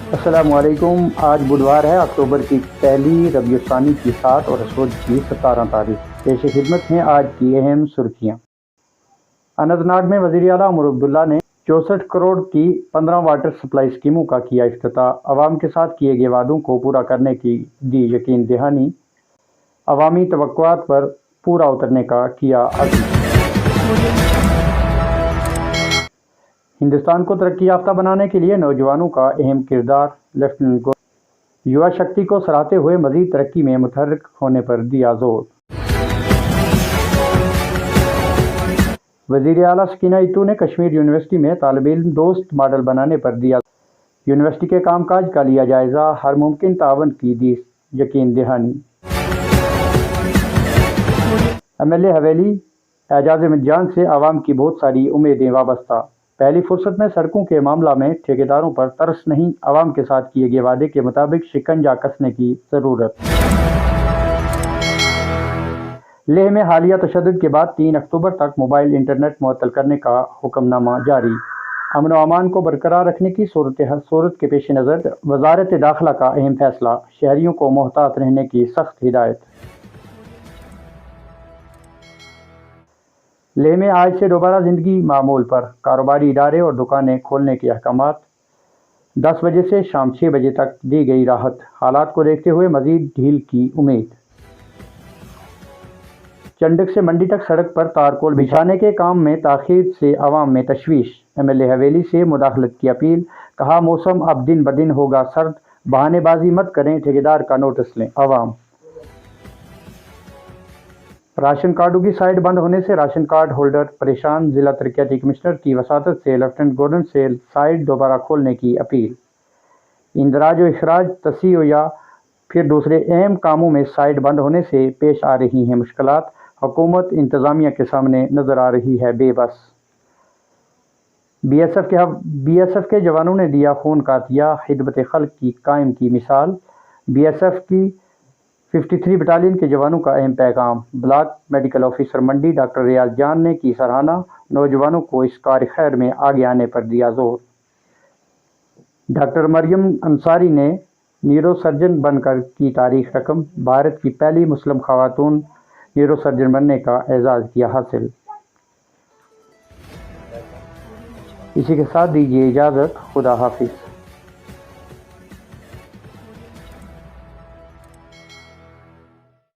السلام علیکم۔ آج بدوار ہے، اکتوبر کی پہلی، ربیع الثانی کی 7 اور اسود کی 17 تاریخ۔ پیش خدمت ہیں آج کی اہم سرخیاں۔ اننت ناگ میں وزیر اعلیٰ عمر عبداللہ نے 64 کروڑ کی 15 واٹر سپلائی اسکیموں کا کیا افتتاح۔ عوام کے ساتھ کیے گئے وعدوں کو پورا کرنے کی دی یقین دہانی۔ عوامی توقعات پر پورا اترنے کا کیا عزم۔ ہندوستان کو ترقی یافتہ بنانے کے لیے نوجوانوں کا اہم کردار۔ لیفٹیننٹ گورنر یووا شکتی کو سراہتے ہوئے مزید ترقی میں متحرک ہونے پر دیا زور۔ وزیر اعلیٰ سکینہ اتو نے کشمیر یونیورسٹی میں طالب علم دوست ماڈل بنانے پر دیا۔ یونیورسٹی کے کام کاج کا لیا جائزہ، ہر ممکن تعاون کی دی یقین دہانی۔ MLA حویلی اعجاز احمد جان سے عوام کی بہت ساری امیدیں وابستہ۔ پہلی فرصت میں سڑکوں کے معاملہ میں ٹھیکیداروں پر ترس نہیں، عوام کے ساتھ کیے گئے وعدے کے مطابق شکنجہ کسنے کی ضرورت۔ لیہ میں حالیہ تشدد کے بعد 3 اکتوبر تک موبائل انٹرنیٹ معطل کرنے کا حکم نامہ جاری۔ امن و امان کو برقرار رکھنے کی صورت کے پیش نظر وزارت داخلہ کا اہم فیصلہ، شہریوں کو محتاط رہنے کی سخت ہدایت۔ لیہ میں آج سے دوبارہ زندگی معمول پر، کاروباری ادارے اور دکانیں کھولنے کے احکامات۔ 10 بجے سے شام 6 بجے تک دی گئی راحت، حالات کو دیکھتے ہوئے مزید ڈھیل کی امید۔ چنڈک سے منڈی تک سڑک پر تارکول بچھانے کے کام میں تاخیر سے عوام میں تشویش۔ MLA حویلی سے مداخلت کی اپیل، کہا موسم اب دن بدن ہوگا سرد، بہانے بازی مت کریں، ٹھیکیدار کا نوٹس لیں عوام۔ راشن کارڈوں کی سائٹ بند ہونے سے راشن کارڈ ہولڈر پریشان، ضلع ترقیاتی کمشنر کی وساطت سے لیفٹیننٹ گورنر سے سائٹ دوبارہ کھولنے کی اپیل۔ اندراج و اخراج، تصحیح یا پھر دوسرے اہم کاموں میں سائٹ بند ہونے سے پیش آ رہی ہیں مشکلات، حکومت انتظامیہ کے سامنے نظر آ رہی ہے بے بس۔ BSF کے جوانوں نے دیا خون کا عطیہ، خدمت خلق کی قائم کی مثال۔ BSF کی 53 بٹالین کے جوانوں کا اہم پیغام۔ بلاک میڈیکل آفیسر منڈی ڈاکٹر ریاض جان نے کی سراہنا، نوجوانوں کو اس کار خیر میں آگے آنے پر دیا زور۔ ڈاکٹر مریم انصاری نے نیورو سرجن بن کر کی تاریخ رقم، بھارت کی پہلی مسلم خاتون نیورو سرجن بننے کا اعزاز کیا حاصل۔ اسی کے ساتھ دیجیے اجازت، خدا حافظ۔